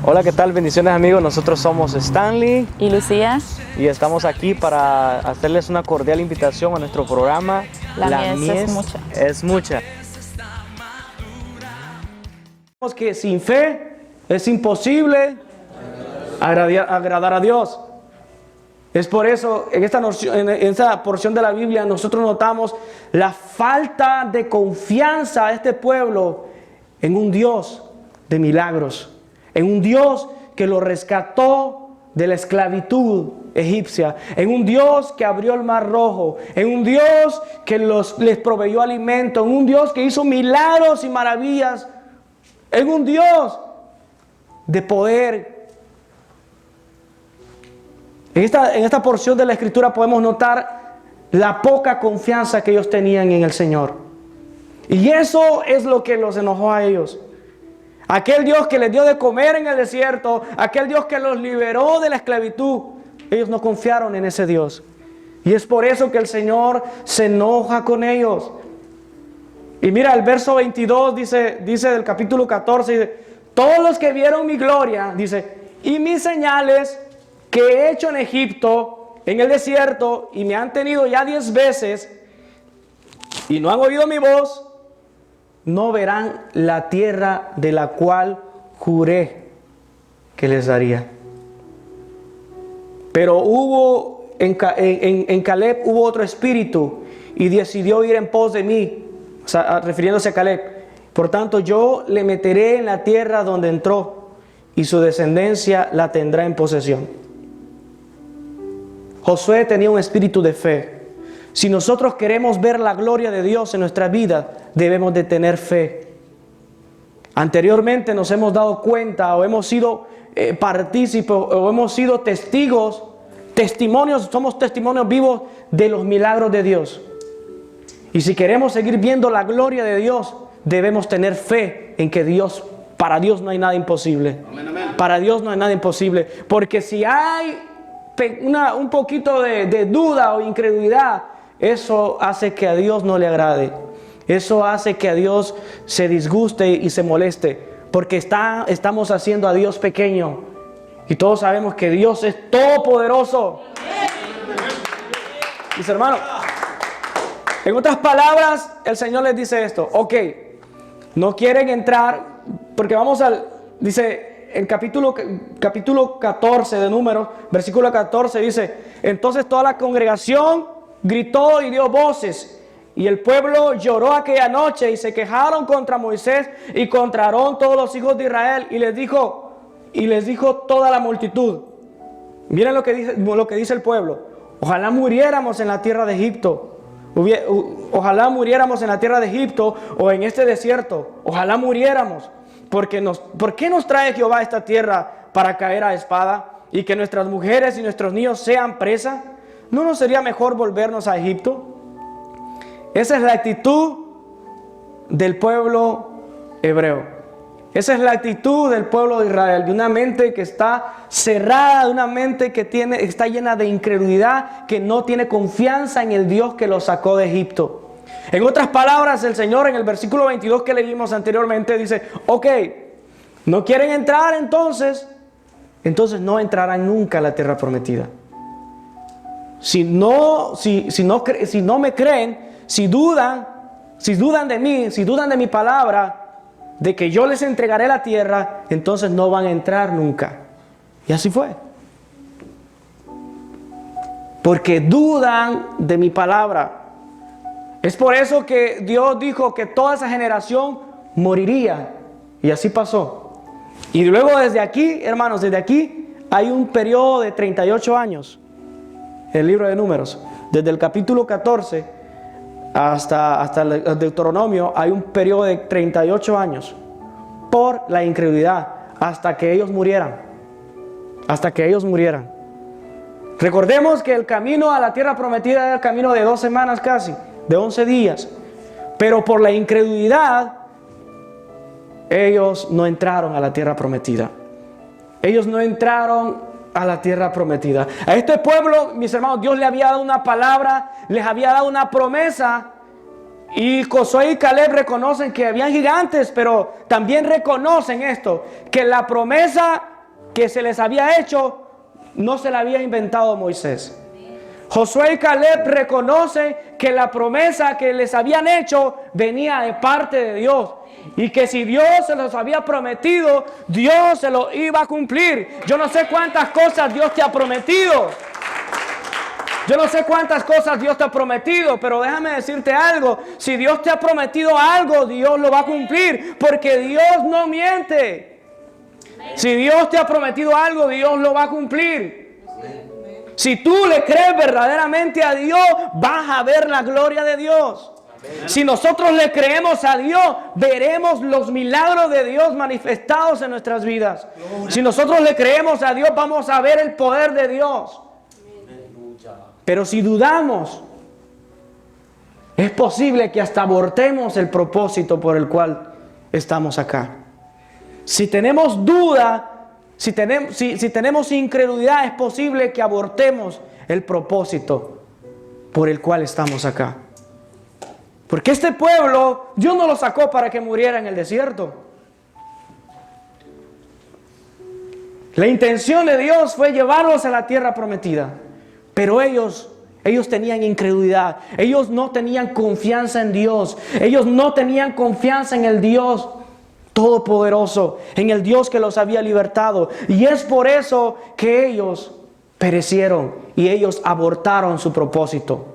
Hola, ¿qué tal? Bendiciones, amigos. Nosotros somos Stanley y Lucía. y estestamos aquí para hacerles una cordial invitación a nuestro programa La mies es mucha. Es mucha. Sabemos que sin fe es imposible agradar a Dios. Es por eso, en esta porción de la Biblia, nosotros notamos la falta de confianza de este pueblo en un Dios de milagros, en un Dios que lo rescató de la esclavitud egipcia, en un Dios que abrió el mar rojo, en un Dios que les proveyó alimento, en un Dios que hizo milagros y maravillas, en un Dios de poder. En esta porción de la Escritura podemos notar la poca confianza que ellos tenían en el Señor. Y eso es lo que los enojó a ellos. Aquel Dios que les dio de comer en el desierto, aquel Dios que los liberó de la esclavitud, ellos no confiaron en ese Dios. Y es por eso que el Señor se enoja con ellos. Y mira, el verso 22 dice del capítulo 14, dice, todos los que vieron mi gloria, dice, y mis señales que he hecho en Egipto, en el desierto, y me han tenido ya 10 veces, y no han oído mi voz, no verán la tierra de la cual juré que les daría. Pero en Caleb hubo otro espíritu, y decidió ir en pos de mí, o sea, refiriéndose a Caleb. Por tanto, yo le meteré en la tierra donde entró, y su descendencia la tendrá en posesión. Josué tenía un espíritu de fe. Si nosotros queremos ver la gloria de Dios en nuestra vida, debemos de tener fe. Anteriormente nos hemos dado cuenta o hemos sido partícipes o hemos sido testimonios, somos testimonios vivos de los milagros de Dios. Y si queremos seguir viendo la gloria de Dios, debemos tener fe en que para Dios no hay nada imposible. Amén, amén. Para Dios no hay nada imposible. Porque si hay un poquito de duda o incredulidad, eso hace que a Dios no le agrade. Eso hace que a Dios se disguste y se moleste. Porque estamos haciendo a Dios pequeño. Y todos sabemos que Dios es todopoderoso. Mis hermanos, en otras palabras, el Señor les dice esto. Ok, no quieren entrar, porque dice el capítulo 14 de Números, versículo 14, dice, entonces toda la congregación gritó y dio voces, y el pueblo lloró aquella noche, y se quejaron contra Moisés y contra Aarón todos los hijos de Israel, y les dijo toda la multitud, miren lo que dice el pueblo, ojalá muriéramos en la tierra de Egipto, ojalá muriéramos en la tierra de Egipto o en este desierto, ojalá muriéramos. ¿Por qué nos trae Jehová a esta tierra para caer a espada y que nuestras mujeres y nuestros niños sean presa? ¿No nos sería mejor volvernos a Egipto? Esa es la actitud del pueblo hebreo. Esa es la actitud del pueblo de Israel, de una mente que está cerrada, de una mente que está llena de incredulidad, que no tiene confianza en el Dios que los sacó de Egipto. En otras palabras, el Señor en el versículo 22 que leímos anteriormente dice, ok, ¿no quieren entrar entonces no entrarán nunca a la tierra prometida. Si no me creen, si dudan de mí, si dudan de mi palabra, de que yo les entregaré la tierra, entonces no van a entrar nunca. Y así fue. Porque dudan de mi palabra. Es por eso que Dios dijo que toda esa generación moriría. Y así pasó. Y luego desde aquí, hermanos, desde aquí hay un periodo de 38 años. El libro de Números. Desde el capítulo 14 hasta el Deuteronomio hay un periodo de 38 años. Por la incredulidad. Hasta que ellos murieran. Hasta que ellos murieran. Recordemos que el camino a la tierra prometida era el camino de 2 semanas casi. De 11 días, pero por la incredulidad ellos no entraron a la tierra prometida. Ellos no entraron a la tierra prometida. A este pueblo, mis hermanos, Dios le había dado una palabra, les había dado una promesa, y Josué y Caleb reconocen que habían gigantes, pero también reconocen esto, que la promesa que se les había hecho no se la había inventado Moisés. Josué y Caleb reconocen que la promesa que les habían hecho venía de parte de Dios. Y que si Dios se los había prometido, Dios se lo iba a cumplir. Yo no sé cuántas cosas Dios te ha prometido. Yo no sé cuántas cosas Dios te ha prometido, pero déjame decirte algo. Si Dios te ha prometido algo, Dios lo va a cumplir, porque Dios no miente. Si Dios te ha prometido algo, Dios lo va a cumplir. Si tú le crees verdaderamente a Dios, vas a ver la gloria de Dios. Si nosotros le creemos a Dios, veremos los milagros de Dios manifestados en nuestras vidas. Si nosotros le creemos a Dios, vamos a ver el poder de Dios. Pero si dudamos, es posible que hasta abortemos el propósito por el cual estamos acá. Si tenemos duda, si tenemos incredulidad, es posible que abortemos el propósito por el cual estamos acá. Porque este pueblo, Dios no lo sacó para que muriera en el desierto. La intención de Dios fue llevarlos a la tierra prometida. Pero ellos tenían incredulidad. Ellos no tenían confianza en Dios. Ellos no tenían confianza en el Dios Todopoderoso, en el Dios que los había libertado. Y es por eso que ellos perecieron y ellos abortaron su propósito.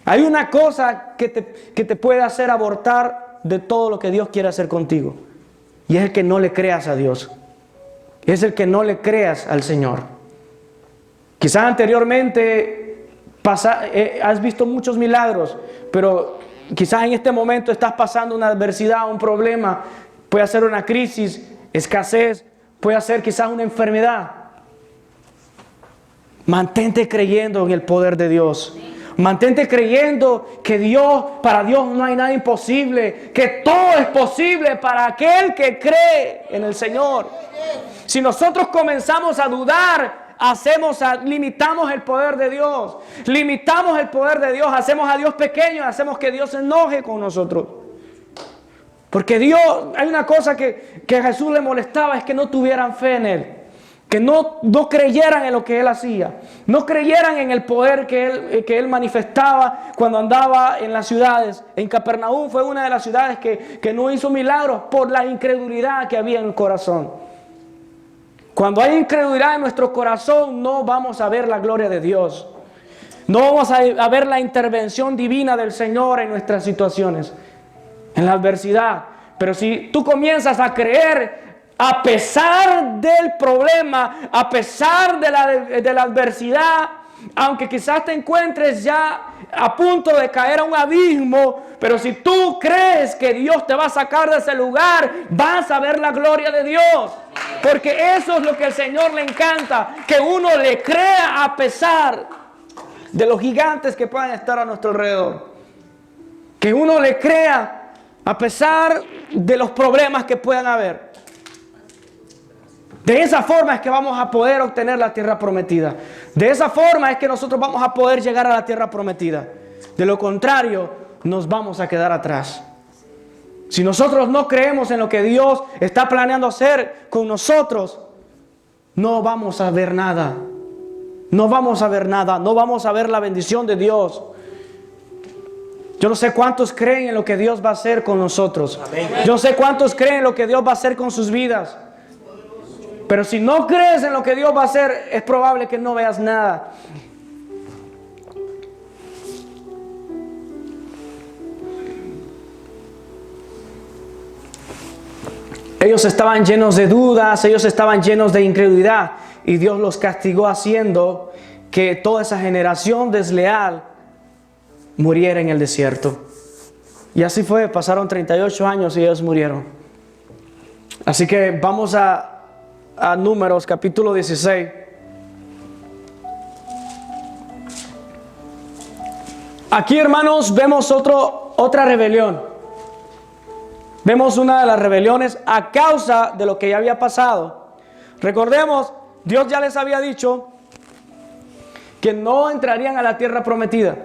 Hay una cosa que te puede hacer abortar de todo lo que Dios quiere hacer contigo. Y es el que no le creas a Dios. Es el que no le creas al Señor. Quizás anteriormente has visto muchos milagros, pero quizás en este momento estás pasando una adversidad, un problema. Puede ser una crisis, escasez, puede ser quizás una enfermedad. Mantente creyendo en el poder de Dios. Mantente creyendo que para Dios no hay nada imposible, que todo es posible para aquel que cree en el Señor. Si nosotros comenzamos a dudar, limitamos el poder de Dios. Limitamos el poder de Dios, hacemos a Dios pequeño, hacemos que Dios se enoje con nosotros. Porque Dios, hay una cosa que a Jesús le molestaba, es que no tuvieran fe en Él. Que no creyeran en lo que Él hacía. No creyeran en el poder que Él manifestaba cuando andaba en las ciudades. En Capernaum fue una de las ciudades que no hizo milagros por la incredulidad que había en el corazón. Cuando hay incredulidad en nuestro corazón, no vamos a ver la gloria de Dios. No vamos a ver la intervención divina del Señor en nuestras situaciones, en la adversidad. Pero si tú comienzas a creer, a pesar del problema, a pesar de la adversidad, aunque quizás te encuentres ya a punto de caer a un abismo, pero si tú crees que Dios te va a sacar de ese lugar, vas a ver la gloria de Dios. Porque eso es lo que al Señor le encanta, que uno le crea a pesar de los gigantes que puedan estar a nuestro alrededor. Que uno le crea a pesar de los problemas que puedan haber. De esa forma es que vamos a poder obtener la tierra prometida. De esa forma es que nosotros vamos a poder llegar a la tierra prometida. De lo contrario, nos vamos a quedar atrás. Si nosotros no creemos en lo que Dios está planeando hacer con nosotros, no vamos a ver nada. No vamos a ver nada. No vamos a ver la bendición de Dios. Yo no sé cuántos creen en lo que Dios va a hacer con nosotros. Yo no sé cuántos creen en lo que Dios va a hacer con sus vidas. Pero si no crees en lo que Dios va a hacer, es probable que no veas nada. Ellos estaban llenos de dudas, ellos estaban llenos de incredulidad, y Dios los castigó haciendo que toda esa generación desleal muriera en el desierto. Y así fue, pasaron 38 años y ellos murieron. Así que vamos a Números capítulo 16. Aquí, hermanos, vemos otra rebelión. Vemos una de las rebeliones a causa de lo que ya había pasado. Recordemos, Dios ya les había dicho que no entrarían a la tierra prometida.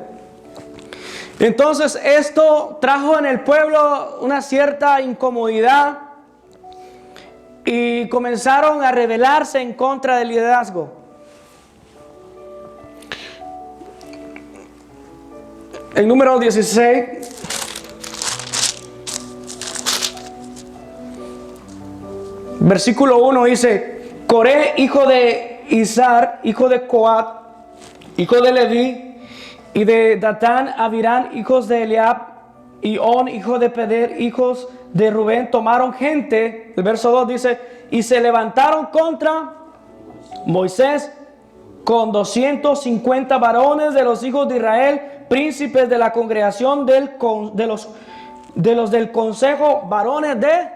Entonces esto trajo en el pueblo una cierta incomodidad. y comenzaron a rebelarse en contra del liderazgo. En número 16, versículo 1 dice: Coré, hijo de Izar, hijo de Coat, hijo de Leví, y de Datán, Abirán, hijos de Eliab, y On, hijo de Peder, hijos de Rubén, tomaron gente. El verso 2 dice: y se levantaron contra Moisés con 250 varones de los hijos de Israel, príncipes de la congregación de los del consejo, varones de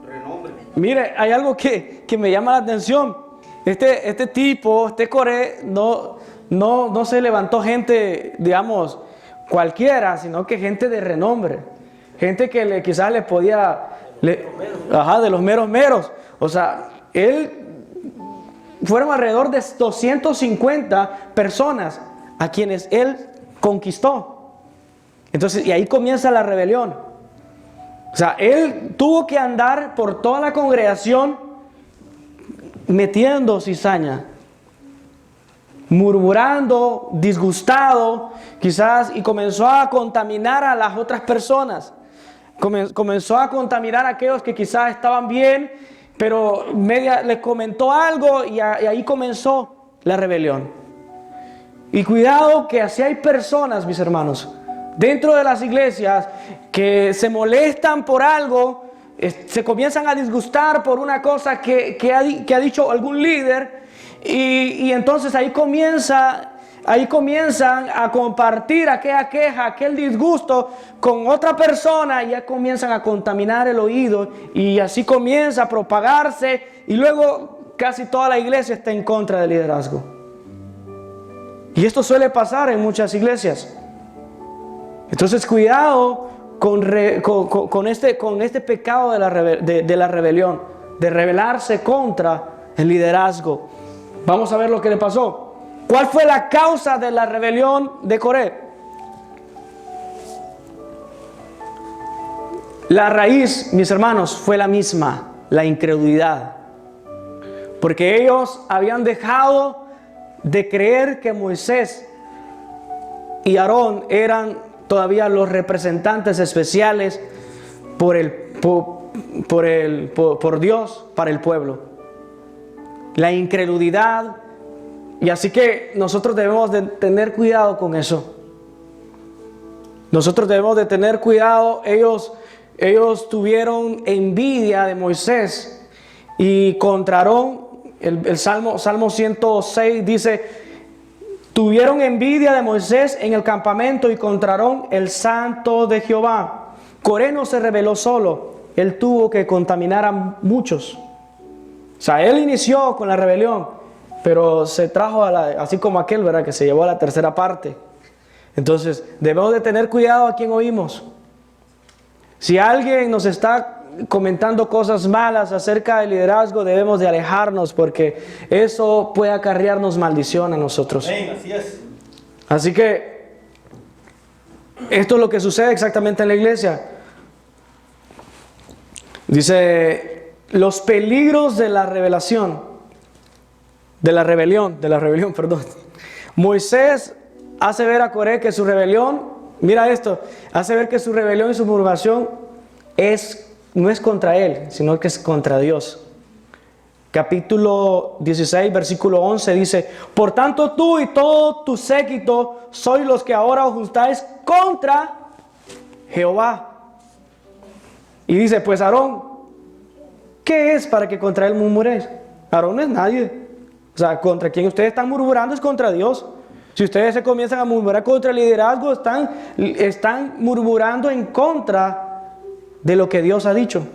renombre. Mire, hay algo que me llama la atención. Este tipo, este Coré, no se levantó gente, digamos, cualquiera, sino que gente de renombre. Gente que quizás le podía... de los meros. O sea, fueron alrededor de 250 personas a quienes él conquistó. Entonces, y ahí comienza la rebelión. O sea, él tuvo que andar por toda la congregación metiendo cizaña, murmurando, disgustado, quizás, y comenzó a contaminar a las otras personas. Comenzó a contaminar a aquellos que quizás estaban bien, pero les comentó algo y ahí comenzó la rebelión. Y cuidado que así hay personas, mis hermanos, dentro de las iglesias que se molestan por algo, se comienzan a disgustar por una cosa que ha dicho algún líder, y entonces ahí comienzan a compartir aquella queja, aquel disgusto con otra persona, y ya comienzan a contaminar el oído, y así comienza a propagarse, y luego casi toda la iglesia está en contra del liderazgo. Y esto suele pasar en muchas iglesias. Entonces cuidado con este pecado de la rebelión, de rebelarse contra el liderazgo. Vamos a ver lo que le pasó. ¿Cuál fue la causa de la rebelión de Coré? La raíz, mis hermanos, fue la misma: la incredulidad. Porque ellos habían dejado de creer que Moisés y Aarón eran todavía los representantes especiales por Dios para el pueblo. La incredulidad. Y así que nosotros debemos de tener cuidado con eso. Nosotros debemos de tener cuidado. Ellos tuvieron envidia de Moisés y contra Aarón. El Salmo 106 dice: tuvieron envidia de Moisés en el campamento y contra Aarón, el santo de Jehová. Coré no se rebeló solo, él tuvo que contaminar a muchos. O sea, él inició con la rebelión, pero se trajo así como aquel, ¿verdad?, que se llevó a la tercera parte. Entonces, debemos de tener cuidado a quién oímos. Si alguien nos está comentando cosas malas acerca del liderazgo, debemos de alejarnos, porque eso puede acarrearnos maldición a nosotros. Así es. Así que esto es lo que sucede exactamente en la iglesia. Dice: los peligros de la rebelión. Moisés hace ver a Coré que su rebelión, mira esto, hace ver que su rebelión y su murmuración no es contra él, sino que es contra Dios. Capítulo 16, versículo 11 dice: por tanto tú y todo tu séquito sois los que ahora os juntáis contra Jehová. Y dice: pues Aarón, ¿qué es para que contra él murmuréis? Aarón no es nadie. O sea, contra quien ustedes están murmurando es contra Dios. Si ustedes se comienzan a murmurar contra el liderazgo, están murmurando en contra de lo que Dios ha dicho,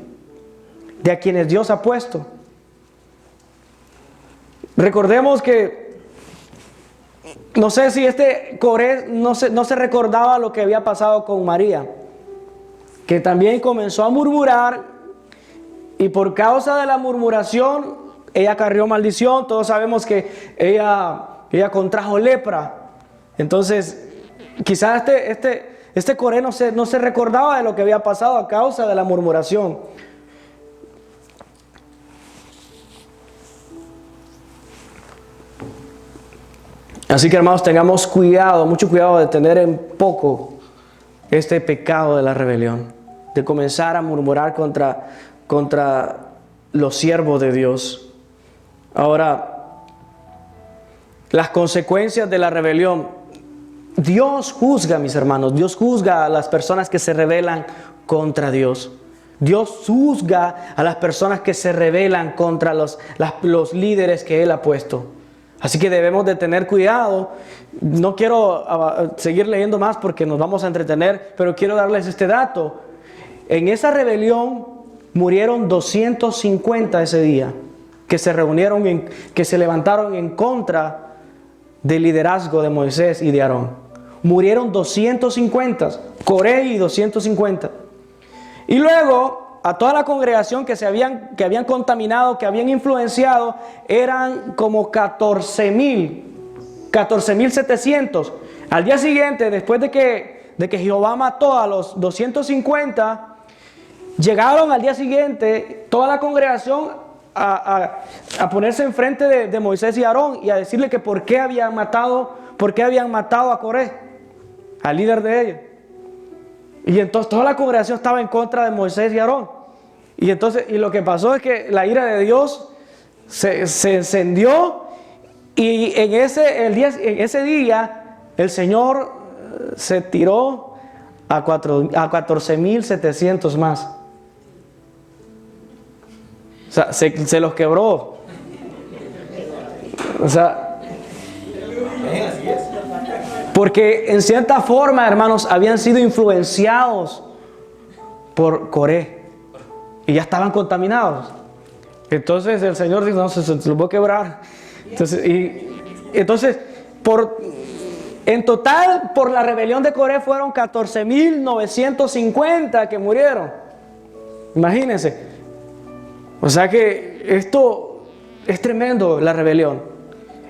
de a quienes Dios ha puesto. Recordemos que, no sé si Coré no se recordaba lo que había pasado con María, que también comenzó a murmurar, y por causa de la murmuración ella acarreó maldición. Todos sabemos que ella contrajo lepra. Entonces, quizás este Coré no se recordaba de lo que había pasado a causa de la murmuración. Así que hermanos, tengamos cuidado, mucho cuidado de tener en poco este pecado de la rebelión, de comenzar a murmurar contra los siervos de Dios. Ahora, las consecuencias de la rebelión. Dios juzga, mis hermanos, Dios juzga a las personas que se rebelan contra Dios. Dios juzga a las personas que se rebelan contra los líderes que Él ha puesto. Así que debemos de tener cuidado. No quiero seguir leyendo más porque nos vamos a entretener, pero quiero darles este dato. En esa rebelión murieron 250 ese día, que se reunieron, que se levantaron en contra del liderazgo de Moisés y de Aarón. Murieron 250, Coré y 250. Y luego, a toda la congregación que habían contaminado, que habían influenciado, eran como 14,700. Al día siguiente, después de que Jehová mató a los 250, llegaron al día siguiente toda la congregación a ponerse enfrente de Moisés y Aarón y a decirle que por qué habían matado a Coré, al líder de ellos. Y entonces toda la congregación estaba en contra de Moisés y Aarón. Y lo que pasó es que la ira de Dios se encendió, y en ese día el Señor se tiró a 14,700 más. O sea, se los quebró. O sea, porque en cierta forma, hermanos, habían sido influenciados por Coré y ya estaban contaminados. Entonces el Señor dijo: no, se los voy a quebrar. Entonces, en total, por la rebelión de Coré fueron 14,950 que murieron. Imagínense. O sea que esto es tremendo, la rebelión.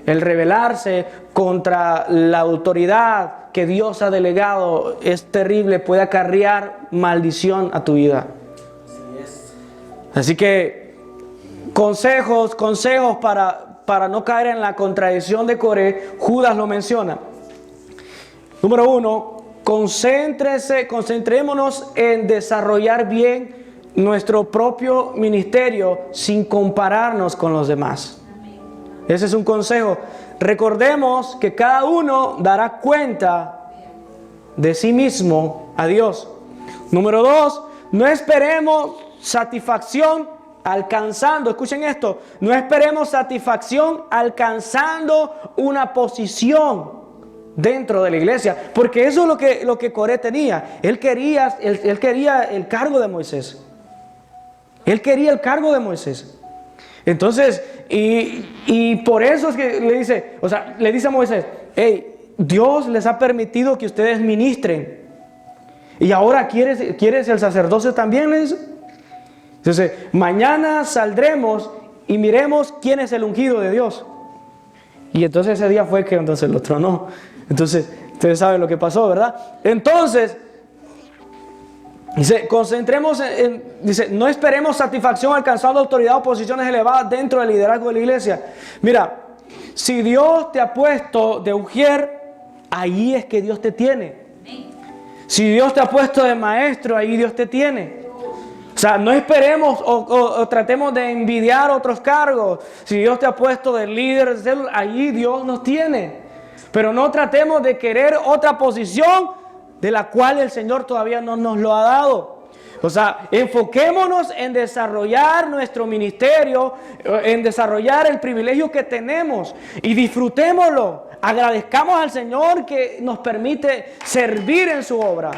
El rebelarse contra la autoridad que Dios ha delegado es terrible, puede acarrear maldición a tu vida. Así que consejos para no caer en la contradicción de Coré. Judas lo menciona. Número 1, concentrémonos en desarrollar bien nuestro propio ministerio sin compararnos con los demás. Ese es un consejo. Recordemos que cada uno dará cuenta de sí mismo a Dios. Número 2, no esperemos satisfacción alcanzando, escuchen esto, no esperemos satisfacción alcanzando una posición dentro de la iglesia, porque eso es lo que Coré tenía. Él quería el cargo de Moisés. Él quería el cargo de Moisés. Entonces, y por eso es que le dice a Moisés: hey, Dios les ha permitido que ustedes ministren, y ahora ¿quieres el sacerdocio también? Le dice. Entonces, mañana saldremos y miremos quién es el ungido de Dios. Y entonces ese día fue que entonces lo tronó. Entonces, ustedes saben lo que pasó, ¿verdad? Entonces, dice, no esperemos satisfacción alcanzando autoridad o posiciones elevadas dentro del liderazgo de la iglesia. Mira, si Dios te ha puesto de ujier, ahí es que Dios te tiene. Si Dios te ha puesto de maestro, ahí Dios te tiene. O sea, no esperemos o tratemos de envidiar otros cargos. Si Dios te ha puesto de líder de célula, ahí Dios nos tiene. Pero no tratemos de querer otra posición de la cual el Señor todavía no nos lo ha dado. O sea, enfoquémonos en desarrollar nuestro ministerio, en desarrollar el privilegio que tenemos y disfrutémoslo. Agradezcamos al Señor que nos permite servir en su obra.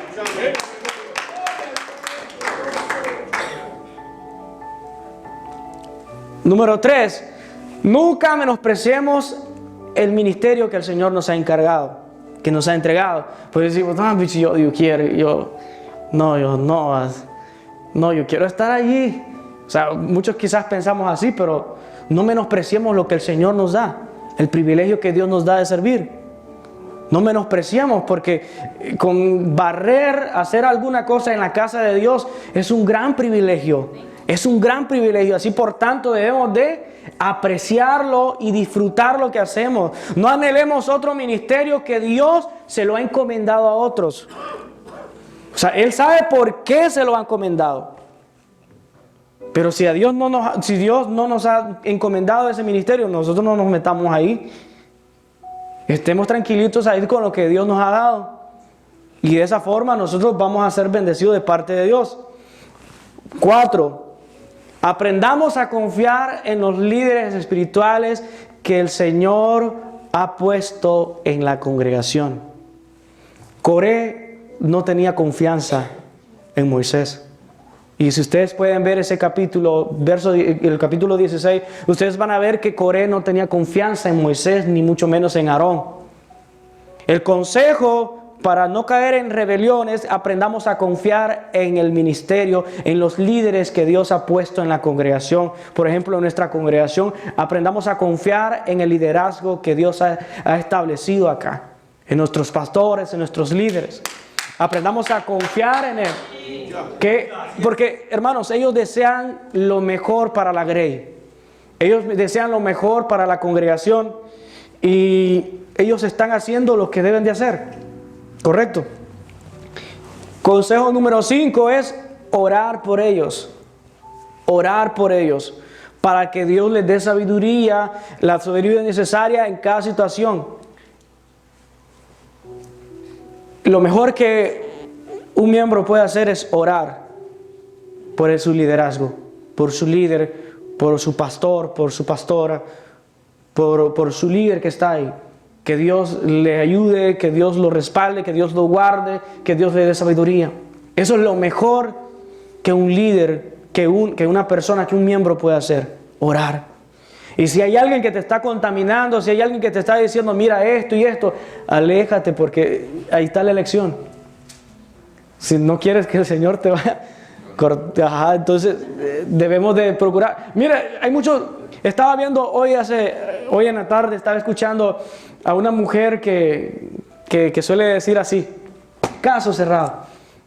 Número 3, nunca menospreciemos el ministerio que el Señor nos ha encargado, que nos ha entregado. Pues decimos: no, yo quiero estar allí. O sea, muchos quizás pensamos así, pero no menospreciemos lo que el Señor nos da, el privilegio que Dios nos da de servir. No menospreciemos, porque hacer alguna cosa en la casa de Dios es un gran privilegio. Es un gran privilegio. Así por tanto debemos de apreciarlo y disfrutar lo que hacemos. No anhelemos otro ministerio que Dios se lo ha encomendado a otros. O sea, Él sabe por qué se lo ha encomendado. Pero si Dios no nos ha encomendado ese ministerio, nosotros no nos metamos ahí. Estemos tranquilitos ahí con lo que Dios nos ha dado. Y de esa forma nosotros vamos a ser bendecidos de parte de Dios. 4. Aprendamos a confiar en los líderes espirituales que el Señor ha puesto en la congregación. Coré no tenía confianza en Moisés. Y si ustedes pueden ver ese capítulo, el capítulo 16, ustedes van a ver que Coré no tenía confianza en Moisés, ni mucho menos en Aarón. El consejo para no caer en rebeliones, aprendamos a confiar en el ministerio, en los líderes que Dios ha puesto en la congregación. Por ejemplo, en nuestra congregación, aprendamos a confiar en el liderazgo que Dios ha establecido acá, en nuestros pastores, en nuestros líderes. Aprendamos a confiar en Él. Porque, hermanos, ellos desean lo mejor para la grey. Ellos desean lo mejor para la congregación. Y ellos están haciendo lo que deben de hacer. ¿Correcto? Consejo número 5 es orar por ellos. Orar por ellos. Para que Dios les dé sabiduría, la sabiduría necesaria en cada situación. Lo mejor que un miembro puede hacer es orar por su liderazgo, por su líder, por su pastor, por su pastora, por su líder que está ahí. Que Dios le ayude, que Dios lo respalde, que Dios lo guarde, que Dios le dé sabiduría. Eso es lo mejor que un líder, que una persona, que un miembro puede hacer, orar. Y si hay alguien que te está contaminando, si hay alguien que te está diciendo, mira esto y esto, aléjate, porque ahí está la elección. Si no quieres que el Señor te vaya a... entonces debemos de procurar. Mira, hay muchos... Estaba viendo hoy en la tarde, estaba escuchando a una mujer que suele decir así, caso cerrado.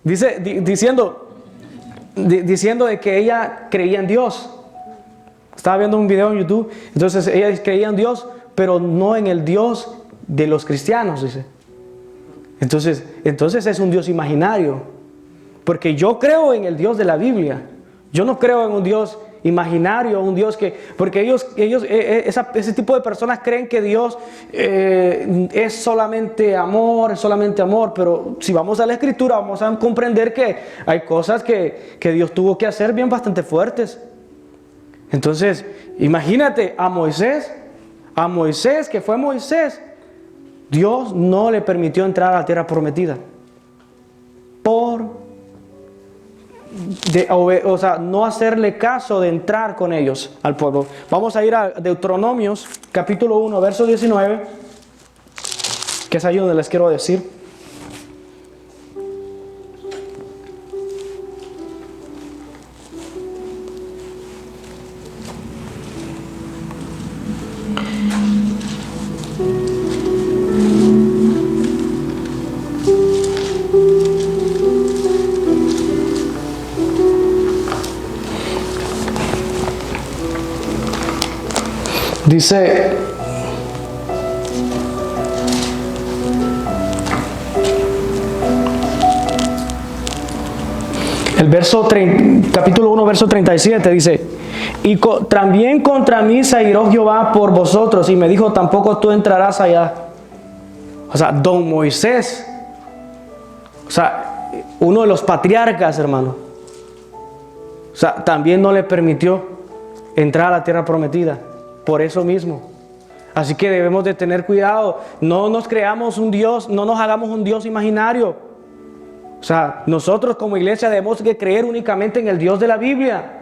Diciendo de que ella creía en Dios. Estaba viendo un video en YouTube, entonces ella creía en Dios, pero no en el Dios de los cristianos, dice. Entonces es un Dios imaginario, porque yo creo en el Dios de la Biblia. Yo no creo en un Dios imaginario, un Dios porque ese tipo de personas creen que Dios es solamente amor, pero si vamos a la Escritura vamos a comprender que hay cosas que Dios tuvo que hacer bien bastante fuertes. Entonces, imagínate a Moisés, que fue Moisés, Dios no le permitió entrar a la tierra prometida no hacerle caso de entrar con ellos al pueblo. Vamos a ir a Deuteronomios, capítulo 1, verso 19, que es ahí donde les quiero decir. Dice, capítulo 1, verso 37, dice, y también contra mí se airó Jehová por vosotros, y me dijo, tampoco tú entrarás allá. O sea, don Moisés, uno de los patriarcas, hermano, también no le permitió entrar a la tierra prometida. Por eso mismo. Así que debemos de tener cuidado. No nos creamos un Dios, no nos hagamos un Dios imaginario. Nosotros como iglesia debemos de creer únicamente en el Dios de la Biblia.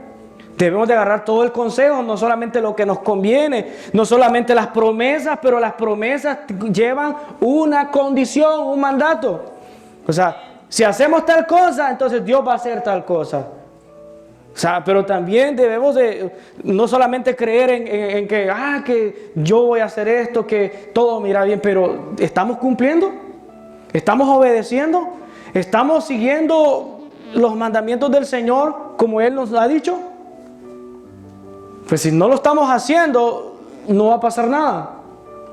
Debemos de agarrar todo el consejo, no solamente lo que nos conviene, no solamente las promesas, pero las promesas llevan una condición, un mandato. Si hacemos tal cosa, entonces Dios va a hacer tal cosa. Pero también debemos de no solamente creer en que yo voy a hacer esto, que todo me irá bien, pero ¿estamos cumpliendo? ¿Estamos obedeciendo? ¿Estamos siguiendo los mandamientos del Señor como Él nos ha dicho? Pues si no lo estamos haciendo, no va a pasar nada.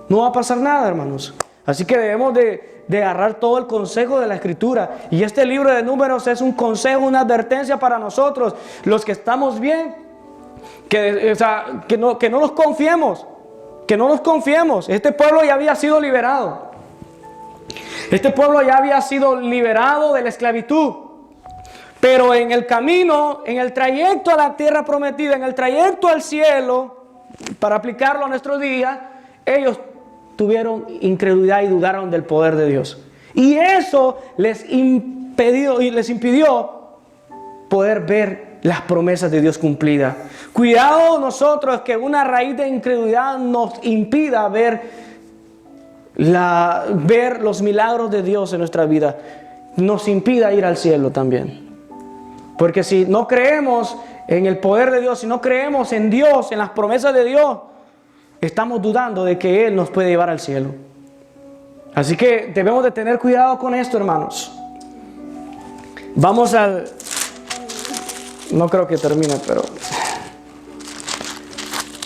No va a pasar nada, hermanos. Así que debemos de agarrar todo el consejo de la Escritura. Y este libro de Números es un consejo, una advertencia para nosotros, los que estamos bien, que no nos confiemos. Que no nos confiemos. Este pueblo ya había sido liberado. Este pueblo ya había sido liberado de la esclavitud. Pero en el camino, en el trayecto a la tierra prometida, en el trayecto al cielo, para aplicarlo a nuestros días, ellos tuvieron incredulidad y dudaron del poder de Dios. Y eso les impidió poder ver las promesas de Dios cumplidas. Cuidado nosotros que una raíz de incredulidad nos impida ver los milagros de Dios en nuestra vida. Nos impida ir al cielo también. Porque si no creemos en el poder de Dios, si no creemos en Dios, en las promesas de Dios, estamos dudando de que Él nos puede llevar al cielo. Así que debemos de tener cuidado con esto, hermanos. Vamos al... No creo que termine, pero...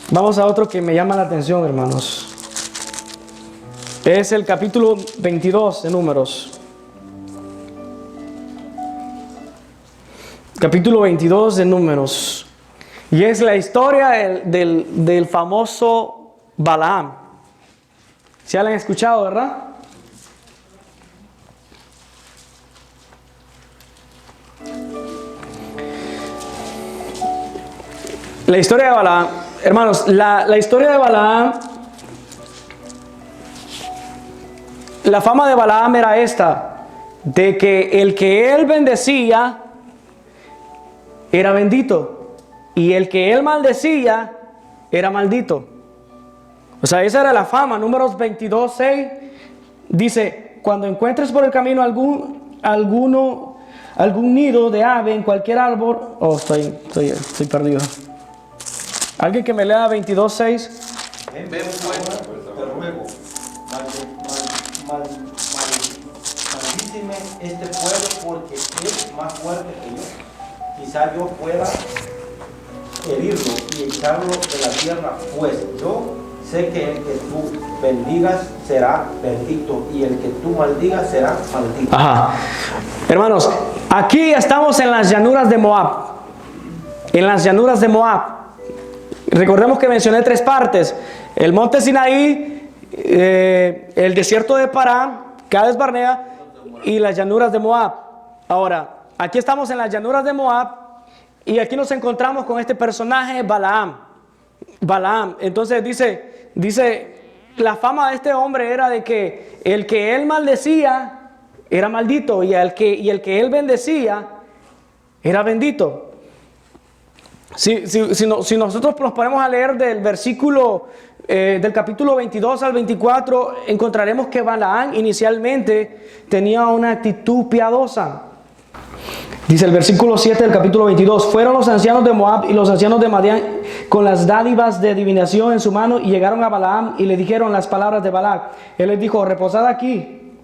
Vamos a otro que me llama la atención, hermanos. Es el capítulo 22 de Números. Capítulo 22 de Números. Y es la historia del famoso Balaam. ¿Sí la han escuchado, verdad? La historia de Balaam. Hermanos, la historia de Balaam, la fama de Balaam era esta, de que el que él bendecía era bendito y el que él maldecía era maldito. O sea, esa era la fama. Números 22:6 dice: cuando encuentres por el camino algún nido de ave en cualquier árbol... Oh, estoy perdido. ¿Alguien que me lea 22:6? Ven pues, te ruego, maldíceme este pueblo porque es más fuerte que yo. Quizá yo pueda herirlo y echarlo de la tierra, pues yo sé que el que tú bendigas será bendito y el que tú maldigas será maldito. Ajá. Hermanos, aquí estamos en las llanuras de Moab. En las llanuras de Moab. Recordemos que mencioné 3 partes: el monte Sinaí, el desierto de Parán, Cades Barnea y las llanuras de Moab. Ahora, aquí estamos en las llanuras de Moab y aquí nos encontramos con este personaje Balaam. Entonces dice, la fama de este hombre era de que el que él maldecía era maldito y el que él bendecía era bendito. Si nosotros nos ponemos a leer del versículo del capítulo 22 al 24, encontraremos que Balaam inicialmente tenía una actitud piadosa. Dice el versículo 7 del capítulo 22: fueron los ancianos de Moab y los ancianos de Madián con las dádivas de adivinación en su mano y llegaron a Balaam y le dijeron las palabras de Balac. Él les dijo: reposad aquí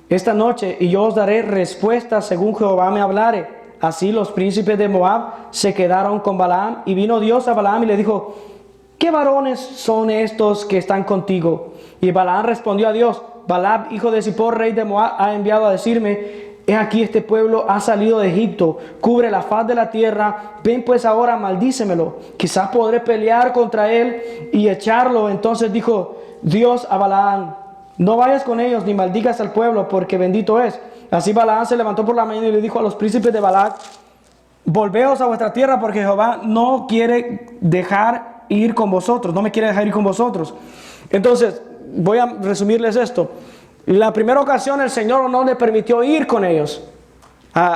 esta noche y yo os daré respuesta según Jehová me hablare. Así los príncipes de Moab se quedaron con Balaam y vino Dios a Balaam y le dijo: ¿qué varones son estos que están contigo? Y Balaam respondió a Dios: Balaam, hijo de Zippor, rey de Moab, ha enviado a decirme: he aquí este pueblo ha salido de Egipto, cubre la faz de la tierra, ven pues ahora, maldícemelo, quizás podré pelear contra él y echarlo. Entonces dijo Dios a Balaam: no vayas con ellos ni maldigas al pueblo, porque bendito es. Así Balaam se levantó por la mañana y le dijo a los príncipes de Balac: volveos a vuestra tierra, porque Jehová no quiere dejar ir con vosotros, no me quiere dejar ir con vosotros. Entonces, voy a resumirles esto. La primera ocasión el Señor no le permitió ir con ellos.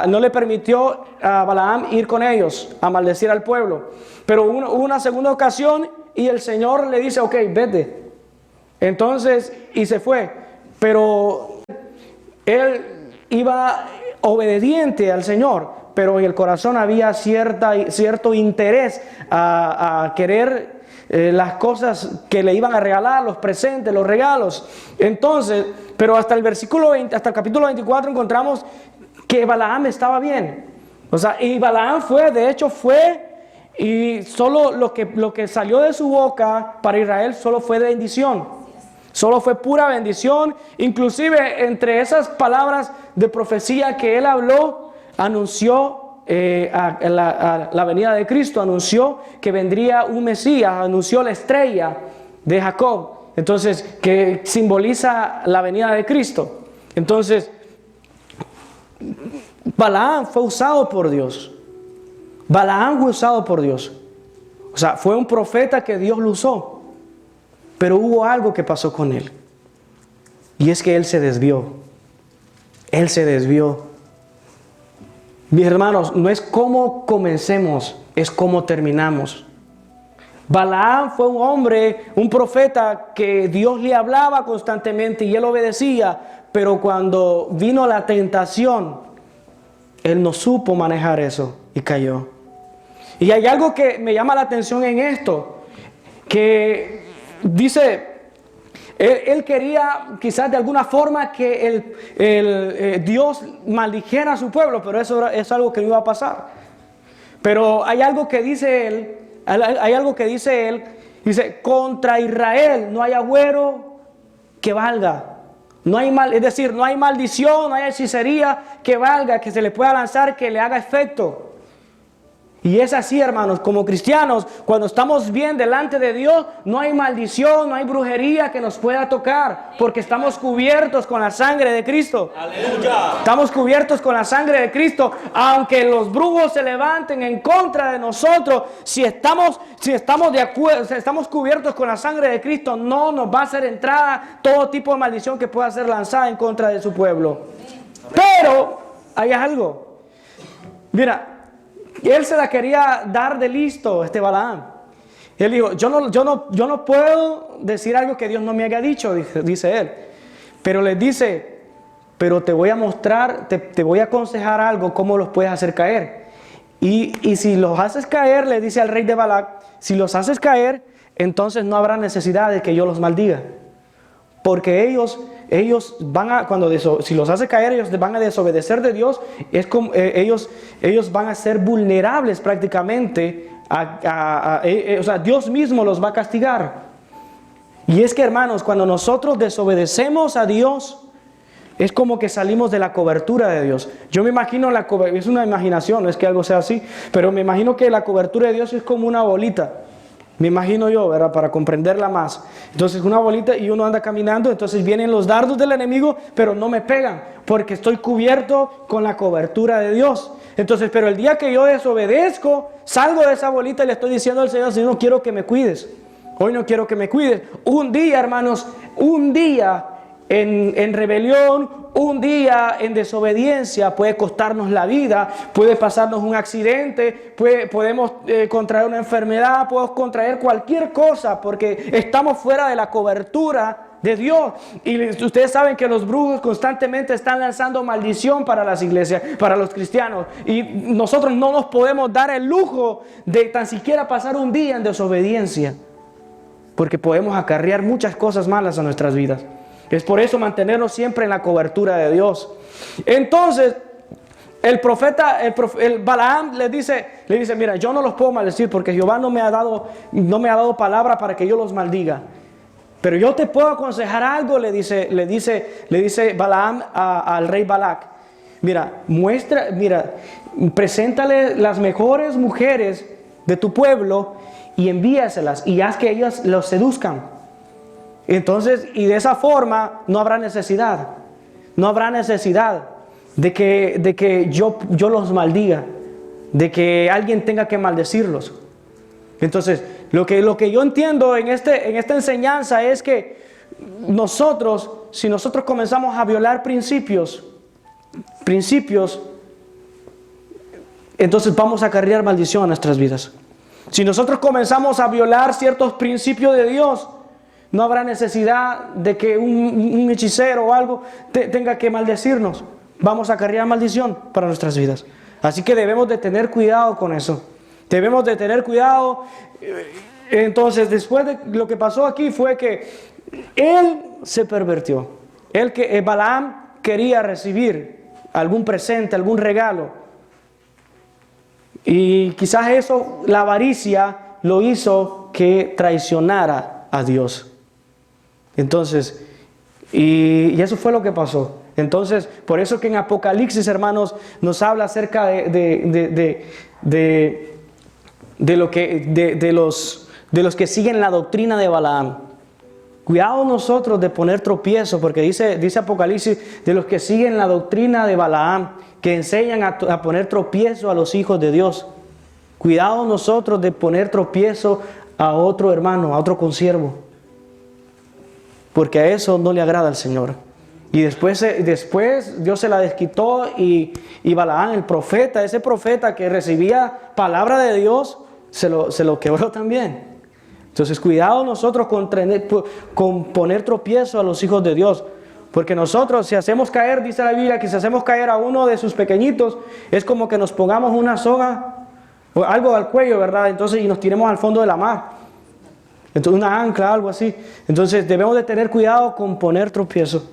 No le permitió a Balaam ir con ellos a maldecir al pueblo. Pero hubo una segunda ocasión y el Señor le dice: ok, vete. Entonces, y se fue. Pero él iba obediente al Señor, pero en el corazón había cierto interés a querer las cosas que le iban a regalar, los presentes, los regalos. Entonces, pero hasta el capítulo 24 encontramos que Balaam estaba bien. O sea, y Balaam fue y solo lo que salió de su boca para Israel solo fue de bendición. Solo fue pura bendición. Inclusive entre esas palabras de profecía que él habló, anunció la venida de Cristo, anunció que vendría un Mesías, anunció la estrella de Jacob, entonces que simboliza la venida de Cristo. Entonces Balaam fue usado por Dios. Balaam fue usado por Dios. O sea, fue un profeta que Dios lo usó. Pero hubo algo que pasó con él. Y es que él se desvió. Él se desvió. Mis hermanos, no es cómo comencemos, es cómo terminamos. Balaam fue un hombre, un profeta que Dios le hablaba constantemente y él obedecía. Pero cuando vino la tentación, él no supo manejar eso y cayó. Y hay algo que me llama la atención en esto, que dice, él quería quizás de alguna forma que Dios maldijera a su pueblo, pero eso es algo que no iba a pasar. Pero hay algo que dice él, dice, contra Israel no hay agüero que valga. No hay es decir, no hay maldición, no hay hechicería que valga, que se le pueda lanzar, que le haga efecto. Y es así, hermanos, como cristianos, cuando estamos bien delante de Dios, no hay maldición, no hay brujería que nos pueda tocar, porque estamos cubiertos con la sangre de Cristo. ¡Aleluya! Estamos cubiertos con la sangre de Cristo, aunque los brujos se levanten en contra de nosotros, si estamos de acuerdo, si estamos cubiertos con la sangre de Cristo, no nos va a hacer entrada todo tipo de maldición que pueda ser lanzada en contra de su pueblo. Pero hay algo. Mira, él se la quería dar de listo, Balaam. Él dijo, yo no puedo decir algo que Dios no me haya dicho, dice él. Pero les dice, pero te voy a mostrar, te voy a aconsejar algo, cómo los puedes hacer caer. Y si los haces caer, le dice al rey de Balac, si los haces caer, entonces no habrá necesidad de que yo los maldiga. Porque ellos van a, si los hace caer, ellos van a desobedecer de Dios. Es como, ellos van a ser vulnerables prácticamente. O sea, Dios mismo los va a castigar. Y es que, hermanos, cuando nosotros desobedecemos a Dios, es como que salimos de la cobertura de Dios. Yo me imagino, es una imaginación, no es que algo sea así, pero me imagino que la cobertura de Dios es como una bolita. Me imagino yo, ¿verdad? Para comprenderla más. Entonces una bolita y uno anda caminando, entonces vienen los dardos del enemigo, pero no me pegan, porque estoy cubierto con la cobertura de Dios. Entonces, pero el día que yo desobedezco, salgo de esa bolita y le estoy diciendo al Señor, Señor, no quiero que me cuides. Hoy no quiero que me cuides. Un día, hermanos, un día en rebelión, un día en desobediencia puede costarnos la vida, puede pasarnos un accidente, podemos contraer una enfermedad, podemos contraer cualquier cosa porque estamos fuera de la cobertura de Dios. Y ustedes saben que los brujos constantemente están lanzando maldición para las iglesias, para los cristianos, y nosotros no nos podemos dar el lujo de tan siquiera pasar un día en desobediencia, porque podemos acarrear muchas cosas malas a nuestras vidas. Es por eso mantenernos siempre en la cobertura de Dios. Entonces, el Balaam le dice, mira, yo no los puedo maldecir porque Jehová no me ha dado palabra para que yo los maldiga. Pero yo te puedo aconsejar algo, le dice Balaam al rey Balac. Mira, preséntale las mejores mujeres de tu pueblo y envíaselas y haz que ellas los seduzcan. Entonces, y de esa forma no habrá necesidad de que yo los maldiga, de que alguien tenga que maldecirlos. Entonces, lo que yo entiendo en esta enseñanza es que si nosotros comenzamos a violar principios, entonces vamos a acarrear maldición a nuestras vidas. Si nosotros comenzamos a violar ciertos principios de Dios, no habrá necesidad de que un hechicero o algo tenga que maldecirnos. Vamos a acarrear maldición para nuestras vidas. Así que debemos de tener cuidado con eso. Debemos de tener cuidado. Entonces, después de lo que pasó aquí fue que él se pervirtió. Balaam quería recibir algún presente, algún regalo. Y quizás eso, la avaricia, lo hizo que traicionara a Dios. Entonces, y eso fue lo que pasó. Entonces, por eso que en Apocalipsis, hermanos, nos habla acerca de los que siguen la doctrina de Balaam. Cuidado nosotros de poner tropiezo, porque dice Apocalipsis de los que siguen la doctrina de Balaam, que enseñan a poner tropiezo a los hijos de Dios. Cuidado nosotros de poner tropiezo a otro hermano, a otro consiervo, porque a eso no le agrada al Señor. Y después Dios se la desquitó y Balaam, el profeta, ese profeta que recibía palabra de Dios, se lo quebró también. Entonces cuidado nosotros con poner tropiezo a los hijos de Dios. Porque nosotros, si hacemos caer, dice la Biblia, que si hacemos caer a uno de sus pequeñitos, es como que nos pongamos una soga o algo al cuello, ¿verdad? Entonces, y nos tiremos al fondo de la mar. Entonces, una ancla, algo así. Entonces, debemos de tener cuidado con poner tropiezo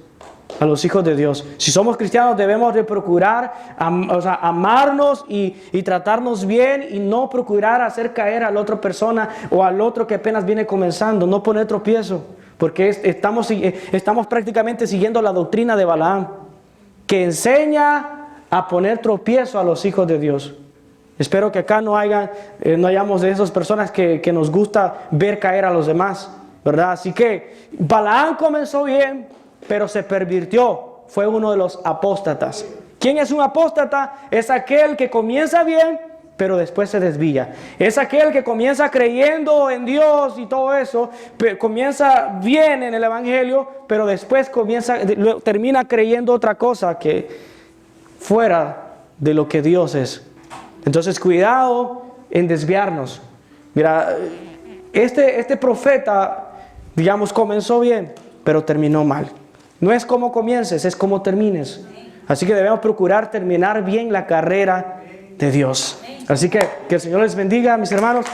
a los hijos de Dios. Si somos cristianos, debemos de procurar amarnos y tratarnos bien, y no procurar hacer caer a la otra persona o al otro que apenas viene comenzando. No poner tropiezo, porque estamos prácticamente siguiendo la doctrina de Balaam, que enseña a poner tropiezo a los hijos de Dios. Espero que acá no hayamos de esas personas que nos gusta ver caer a los demás, ¿verdad? Así que Balaam comenzó bien, pero se pervirtió. Fue uno de los apóstatas. ¿Quién es un apóstata? Es aquel que comienza bien, pero después se desvía. Es aquel que comienza creyendo en Dios y todo eso, comienza bien en el evangelio, pero después termina creyendo otra cosa que fuera de lo que Dios es. Entonces, cuidado en desviarnos. Mira, este profeta, digamos, comenzó bien, pero terminó mal. No es cómo comiences, es cómo termines. Así que debemos procurar terminar bien la carrera de Dios. Así que el Señor les bendiga, mis hermanos.